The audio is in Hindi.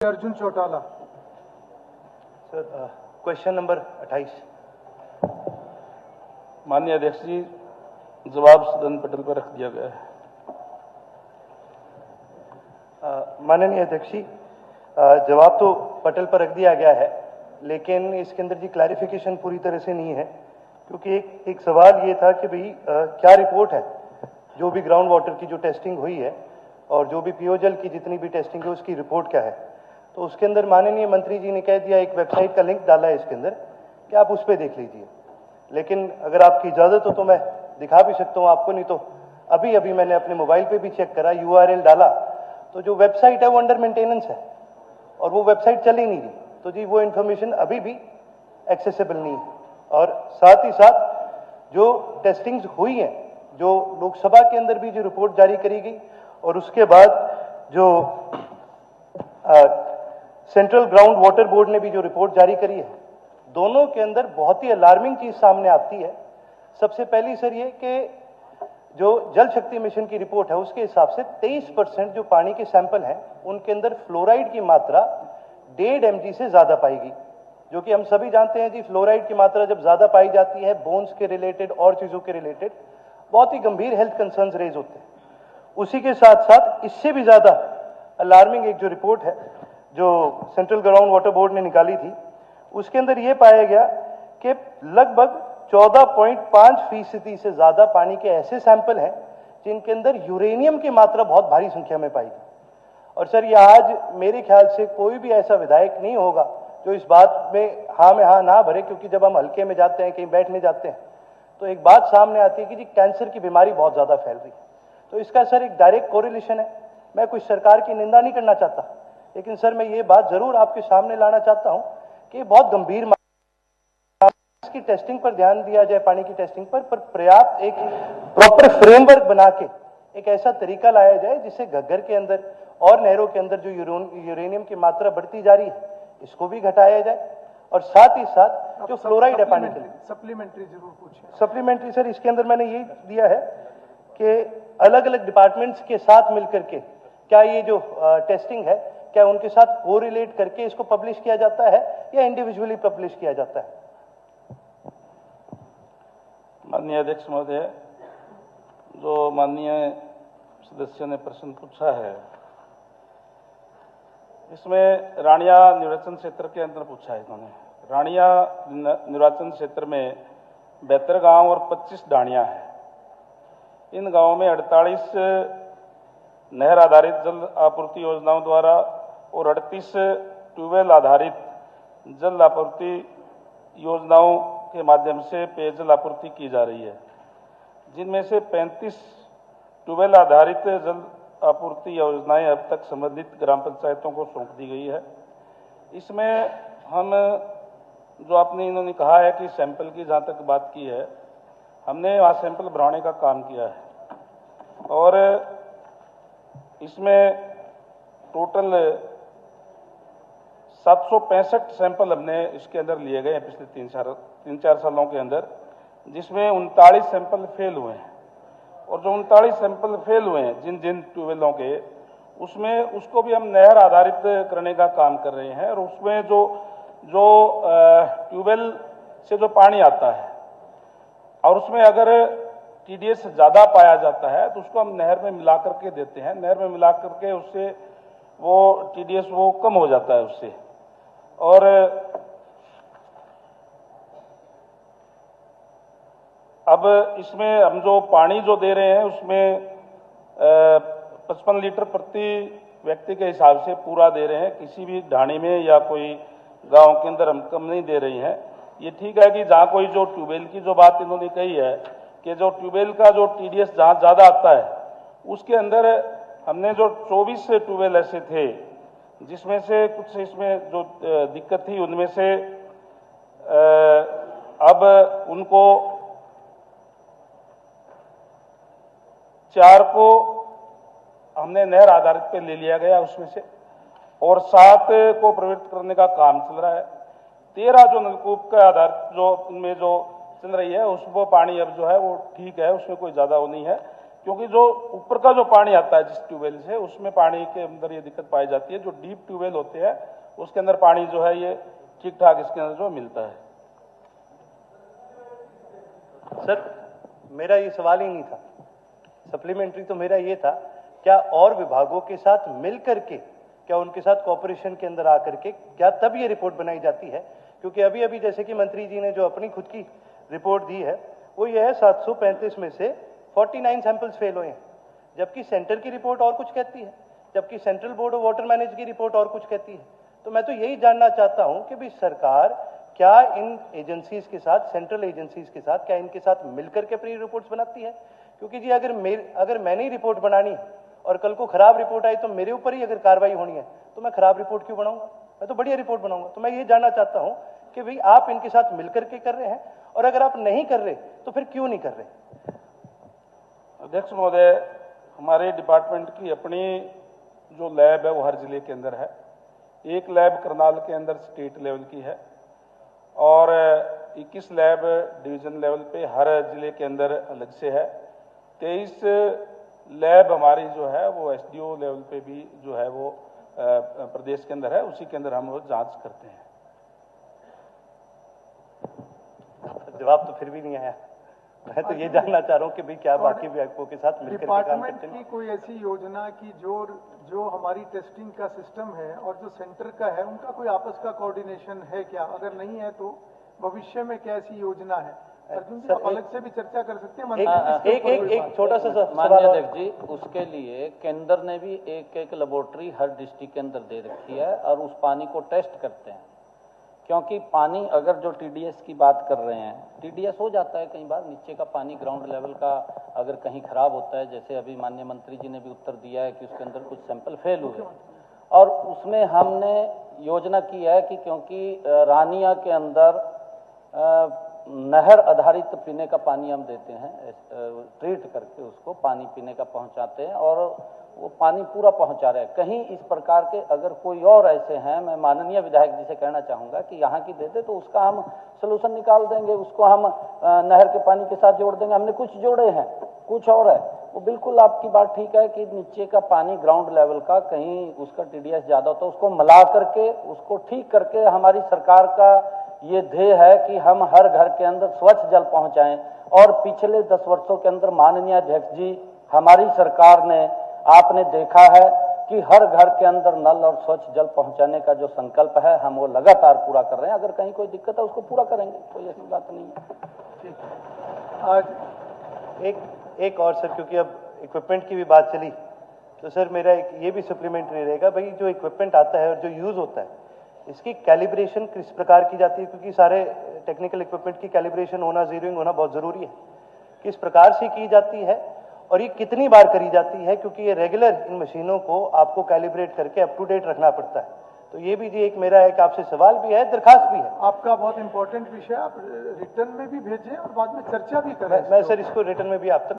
Arjun Chautala. Sir, question number 28। माननीय अध्यक्ष जी, जवाब सदन पटल पर रख दिया गया है। माननीय अध्यक्ष जी, जवाब तो पटल पर रख दिया गया है, लेकिन इसके अंदर जी क्लैरिफिकेशन पूरी तरह से नहीं है, क्योंकि एक सवाल ये था कि भाई क्या रिपोर्ट है जो भी ग्राउंड वाटर की जो टेस्टिंग हुई है और जो भी पेयजल की जितनी भी टेस्टिंग है उसकी रिपोर्ट क्या है। तो उसके अंदर माननीय मंत्री जी ने कह दिया, एक वेबसाइट का लिंक डाला है इसके अंदर कि आप उस पर देख लीजिए। लेकिन अगर आपकी इजाजत हो तो मैं दिखा भी सकता हूं आपको, नहीं तो अभी अभी मैंने अपने मोबाइल पे भी चेक करा, URL डाला, तो जो वेबसाइट है वो अंडर मेंटेनेंस है और वो वेबसाइट चल ही नहीं रही। तो जी वो इंफॉर्मेशन अभी भी एक्सेसिबल नहीं है। और साथ ही साथ जो टेस्टिंग्स हुई हैं, जो लोकसभा के अंदर भी जो रिपोर्ट जारी करी गई और उसके बाद जो सेंट्रल ग्राउंड वाटर बोर्ड ने भी जो रिपोर्ट जारी करी है, दोनों के अंदर बहुत ही अलार्मिंग चीज सामने आती है। सबसे पहली सर ये कि जो जल शक्ति मिशन की रिपोर्ट है उसके हिसाब से 23% जो पानी के सैंपल हैं उनके अंदर फ्लोराइड की मात्रा 1.5 mg से ज्यादा पाएगी, जो कि हम सभी जानते हैं जी, फ्लोराइड की मात्रा जब ज्यादा पाई जाती है बोन्स के रिलेटेड और चीजों के रिलेटेड बहुत ही गंभीर हेल्थ कंसर्न्स रेज होते हैं। उसी के साथ साथ इससे भी ज्यादा अलार्मिंग एक जो रिपोर्ट है जो सेंट्रल ग्राउंड वाटर बोर्ड ने निकाली थी, उसके अंदर यह पाया गया कि लगभग 14.5% से ज्यादा पानी के ऐसे सैंपल हैं जिनके अंदर यूरेनियम की मात्रा बहुत भारी संख्या में पाई गई। और सर ये आज मेरे ख्याल से कोई भी ऐसा विधायक नहीं होगा जो इस बात में हाँ ना भरे, क्योंकि जब हम हल्के में जाते हैं, कहीं बैठने जाते हैं, तो एक बात सामने आती है कि जी कैंसर की बीमारी बहुत ज्यादा फैल रही है। तो इसका सर एक डायरेक्ट कोरिलेशन है। मैं कुछ सरकार की निंदा नहीं करना चाहता, लेकिन सर मैं ये बात जरूर आपके सामने लाना चाहता हूं कि बहुत गंभीर इसकी टेस्टिंग पर ध्यान दिया जाए, पानी की टेस्टिंग पर पर्याप्त एक प्रॉपर फ्रेमवर्क बना के एक ऐसा तरीका लाया जाए जिससे घग्गर के अंदर और नहरों के अंदर जो यूरेनियम की मात्रा बढ़ती जा रही है इसको भी घटाया जाए, और साथ ही साथ जो फ्लोराइड है पानी के लिए सप्लीमेंट्री जरूर पूछिए। सप्लीमेंट्री सर इसके अंदर मैंने ये दिया है कि अलग अलग डिपार्टमेंट्स के साथ मिलकर के क्या ये जो टेस्टिंग है क्या उनके साथ कोरिलेट करके इसको पब्लिश किया जाता है या इंडिविजुअली पब्लिश किया जाता है। माननीय अध्यक्ष महोदय, जो माननीय सदस्य ने प्रश्न पूछा है इसमें रानिया निर्वाचन क्षेत्र के अंदर पूछा है इन्होंने। रानिया निर्वाचन क्षेत्र में 72 गांव और 25 ढाणियां हैं। इन गांवों में 48 नहर आधारित जल आपूर्ति योजनाओं द्वारा और 38 ट्यूबवेल आधारित जल आपूर्ति योजनाओं के माध्यम से पेयजल आपूर्ति की जा रही है, जिनमें से 35 ट्यूबवेल आधारित जल आपूर्ति योजनाएं अब तक संबंधित ग्राम पंचायतों को सौंप दी गई है। इसमें हम जो आपने इन्होंने कहा है कि सैंपल की जहां तक बात की है, हमने वहां सैंपल भराने का काम किया है और इसमें टोटल 765 सैंपल हमने इसके अंदर लिए गए हैं पिछले 3-4 सालों के अंदर, जिसमें 39 सैंपल फेल हुए हैं। और जो 39 सैंपल फेल हुए हैं जिन जिन ट्यूबवेलों के, उसमें उसको भी हम नहर आधारित करने का काम कर रहे हैं। और उसमें जो ट्यूबवेल से जो पानी आता है और उसमें अगर TDS ज्यादा पाया जाता है तो उसको हम नहर में मिला करके देते हैं। नहर में मिला करके उससे वो TDS वो कम हो जाता है उससे। और अब इसमें हम जो पानी जो दे रहे हैं उसमें 55 लीटर प्रति व्यक्ति के हिसाब से पूरा दे रहे हैं। किसी भी ढाणी में या कोई गांव के अंदर हम कम नहीं दे रही हैं। ये ठीक है कि जहां कोई जो ट्यूबवेल की जो बात इन्होंने कही है कि जो ट्यूबवेल का जो TDS जहां ज्यादा आता है उसके अंदर हमने जो 24 ट्यूबवेल ऐसे थे जिसमें से कुछ इसमें जो दिक्कत थी उनमें से अब उनको 4 को हमने नहर आधारित पे ले लिया गया उसमें से, और 7 को प्रवृत्त करने का काम चल रहा है। 13 जो नलकूप का आधार जो उनमें जो चल रही है उसको पानी अब जो है वो ठीक है, उसमें कोई ज्यादा वो नहीं है। क्योंकि जो ऊपर का जो पानी आता है जिस ट्यूबवेल से, उसमें पानी के अंदर ये दिक्कत पाई जाती है। जो डीप ट्यूबवेल होते हैं उसके अंदर पानी जो है ये ठीक ठाक इसके अंदर जो मिलता है। सर मेरा ये सवाल ही नहीं था, सप्लीमेंट्री तो मेरा ये था, क्या और विभागों के साथ मिल करके, क्या उनके साथ कोऑपरेशन के अंदर आकर के क्या तब ये रिपोर्ट बनाई जाती है? क्योंकि अभी अभी जैसे कि मंत्री जी ने जो अपनी खुद की रिपोर्ट दी है वो ये है 735 में से 49 सैंपल्स फेल हुए हैं, जबकि सेंटर की रिपोर्ट और कुछ कहती है, जबकि central board of water manage की रिपोर्ट और कुछ कहती है। तो मैं तो यही जानना चाहता हूं कि भी सरकार क्या इन एजेंसीज के साथ, सेंट्रल एजेंसीज के साथ, क्या इनके साथ मिलकर के अपनी रिपोर्ट्स बनाती है? क्योंकि जी अगर मैंने ही रिपोर्ट बनानी और कल को खराब रिपोर्ट आई तो मेरे ऊपर ही अगर कार्रवाई होनी है तो मैं खराब रिपोर्ट क्यों बनाऊंगा? मैं तो बढ़िया रिपोर्ट बनाऊंगा। तो मैं ये जानना चाहता हूं कि भाई आप इनके साथ मिलकर के कर रहे हैं, और अगर आप नहीं कर रहे तो फिर क्यों नहीं कर रहे? अध्यक्ष महोदय, हमारे डिपार्टमेंट की अपनी जो लैब है वो हर जिले के अंदर है। एक लैब करनाल के अंदर स्टेट लेवल की है और 21 लैब डिवीजन लेवल पे हर जिले के अंदर अलग से है। 23 लैब हमारी जो है वो एसडीओ लेवल पे भी जो है वो प्रदेश के अंदर है, उसी के अंदर हम वो जांच करते हैं। जवाब तो फिर भी नहीं आया। मैं तो ये जानना चाह रहा हूं कि भाई क्या बाकी विभागों के साथ मिलकर के काम डिपार्टमेंट करते की हैं? कोई ऐसी योजना की जो हमारी टेस्टिंग का सिस्टम है और जो सेंटर का है उनका कोई आपस का कोऑर्डिनेशन है क्या? अगर नहीं है तो भविष्य में क्या ऐसी योजना है? अर्जुन जी, आप अलग से भी चर्चा कर सकते हैं। एक छोटा सा माननीय सवाल। अध्यक्ष जी, उसके लिए केंद्र ने भी एक लेबोरेटरी हर डिस्ट्रिक्ट के अंदर दे रखी है और उस पानी को टेस्ट करते हैं। क्योंकि पानी, अगर जो टीडीएस की बात कर रहे हैं, टीडीएस हो जाता है कई बार, नीचे का पानी ग्राउंड लेवल का अगर कहीं खराब होता है, जैसे अभी माननीय मंत्री जी ने भी उत्तर दिया है कि उसके अंदर कुछ सैंपल फेल हुए, और उसमें हमने योजना की है कि क्योंकि रानिया के अंदर नहर आधारित पीने का पानी हम देते हैं, ट्रीट करके उसको पानी पीने का पहुंचाते हैं और वो पानी पूरा पहुंचा रहे हैं। कहीं इस प्रकार के अगर कोई और ऐसे हैं, मैं माननीय विधायक जी से कहना चाहूंगा कि यहाँ की दे दे तो उसका हम सलूशन निकाल देंगे, उसको हम नहर के पानी के साथ जोड़ देंगे। हमने कुछ जोड़े हैं, कुछ और है। वो बिल्कुल आपकी बात ठीक है कि नीचे का पानी ग्राउंड लेवल का कहीं उसका टीडीएस ज्यादा होता है, उसको मिला करके उसको ठीक करके हमारी सरकार का ये ध्येय है कि हम हर घर के अंदर स्वच्छ जल पहुंचाएं। और पिछले 10 वर्षों के अंदर माननीय अध्यक्ष जी, हमारी सरकार ने, आपने देखा है कि हर घर के अंदर नल और स्वच्छ जल पहुंचाने का जो संकल्प है हम वो लगातार पूरा कर रहे हैं। अगर कहीं कोई दिक्कत है उसको पूरा करेंगे, कोई ऐसी बात नहीं है। आज एक और सर, क्योंकि अब इक्विपमेंट की भी बात चली, तो सर मेरा ये भी सप्लीमेंट्री रहेगा, भाई जो इक्विपमेंट आता है और जो यूज होता है इसकी कैलिब्रेशन किस प्रकार की जाती है? क्योंकि सारे टेक्निकल इक्विपमेंट की कैलिब्रेशन होना, जीरोइंग होना बहुत जरूरी है। किस प्रकार से की जाती है और ये कितनी बार करी जाती है? क्योंकि ये रेगुलर इन मशीनों को आपको कैलिब्रेट करके अप टू डेट रखना पड़ता है। तो ये भी जी एक मेरा एक आपसे सवाल भी है, दरखास्त भी है। आपका बहुत इंपॉर्टेंट विषय, आप रिटर्न में भी भेजें और बाद में चर्चा भी करें। मैं सर इसको रिटर्न में भी आप तक